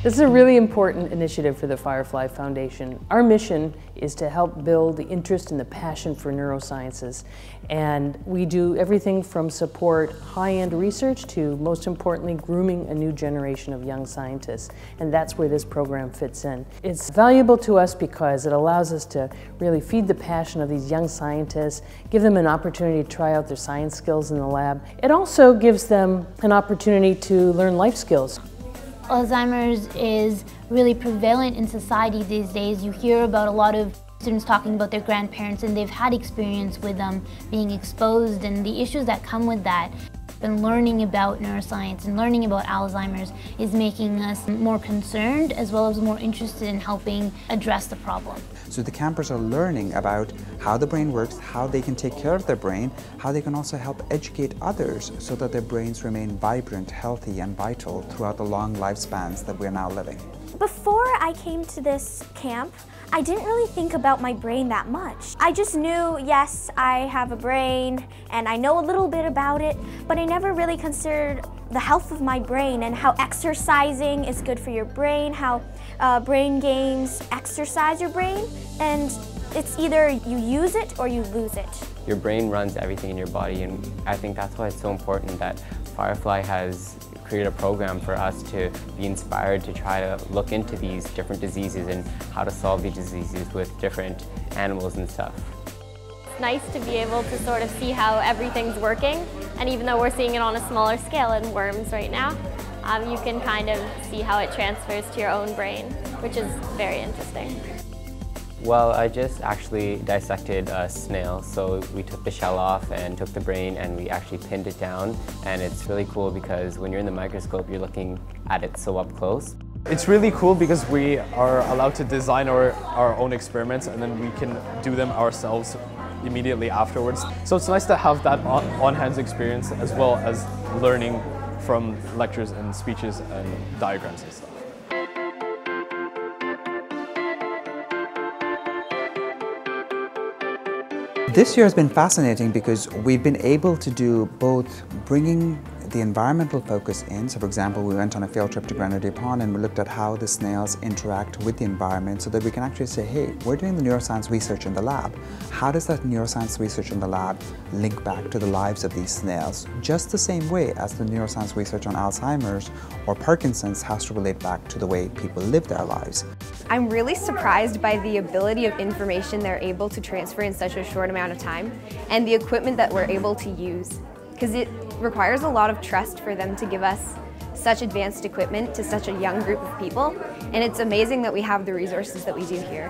This is a really important initiative for the Firefly Foundation. Our mission is to help build the interest and the passion for neurosciences. And we do everything from support high-end research to, most importantly, grooming a new generation of young scientists. And that's where this program fits in. It's valuable to us because it allows us to really feed the passion of these young scientists, give them an opportunity to try out their science skills in the lab. It also gives them an opportunity to learn life skills. Alzheimer's is really prevalent in society these days. You hear about a lot of students talking about their grandparents and they've had experience with them being exposed and the issues that come with that. And learning about neuroscience and learning about Alzheimer's is making us more concerned as well as more interested in helping address the problem. So the campers are learning about how the brain works, how they can take care of their brain, how they can also help educate others so that their brains remain vibrant, healthy and vital throughout the long lifespans that we're now living. Before I came to this camp, I didn't really think about my brain that much. I just knew, yes, I have a brain and I know a little bit about it, but I never really considered the health of my brain and how exercising is good for your brain, how brain games exercise your brain, and it's either you use it or you lose it. Your brain runs everything in your body, and I think that's why it's so important that Firefly has create a program for us to be inspired to try to look into these different diseases and how to solve these diseases with different animals and stuff. It's nice to be able to sort of see how everything's working, and even though we're seeing it on a smaller scale in worms right now, you can kind of see how it transfers to your own brain, which is very interesting. Well, I just actually dissected a snail. So we took the shell off and took the brain and we actually pinned it down. And it's really cool because when you're in the microscope, you're looking at it so up close. It's really cool because we are allowed to design our own experiments and then we can do them ourselves immediately afterwards. So it's nice to have that on-hands experience as well as learning from lectures and speeches and diagrams and stuff. This year has been fascinating because we've been able to do both bringing the environmental focus in. So for example, we went on a field trip to Grenadier Pond and we looked at how the snails interact with the environment so that we can actually say, hey, we're doing the neuroscience research in the lab. How does that neuroscience research in the lab link back to the lives of these snails? Just the same way as the neuroscience research on Alzheimer's or Parkinson's has to relate back to the way people live their lives. I'm really surprised by the ability of information they're able to transfer in such a short amount of time and the equipment that we're able to use, because it requires a lot of trust for them to give us such advanced equipment to such a young group of people, and it's amazing that we have the resources that we do here.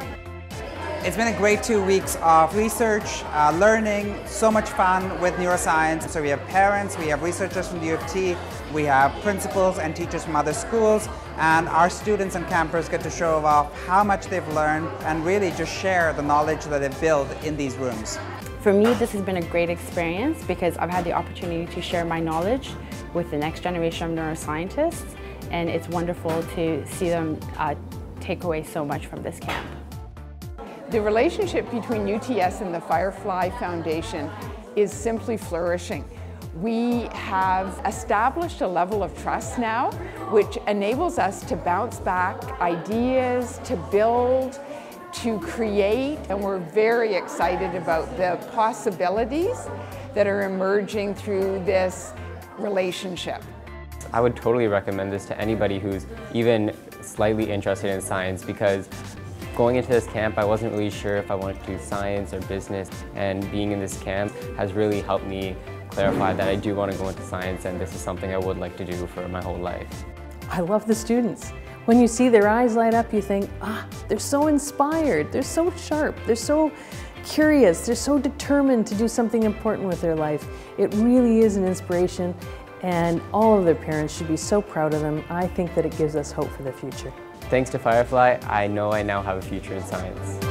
It's been a great 2 weeks of research, learning, so much fun with neuroscience. So we have parents, we have researchers from the U of T, we have principals and teachers from other schools, and our students and campers get to show off how much they've learned and really just share the knowledge that they've built in these rooms. For me, this has been a great experience because I've had the opportunity to share my knowledge with the next generation of neuroscientists, and it's wonderful to see them take away so much from this camp. The relationship between UTS and the Firefly Foundation is simply flourishing. We have established a level of trust now, which enables us to bounce back ideas, to build, to create, and we're very excited about the possibilities that are emerging through this relationship. I would totally recommend this to anybody who's even slightly interested in science, because going into this camp, I wasn't really sure if I wanted to do science or business, and being in this camp has really helped me clarify that I do want to go into science, and this is something I would like to do for my whole life. I love the students. When you see their eyes light up, you think, they're so inspired, they're so sharp, they're so curious, they're so determined to do something important with their life. It really is an inspiration, and all of their parents should be so proud of them. I think that it gives us hope for the future. Thanks to Firefly, I know I now have a future in science.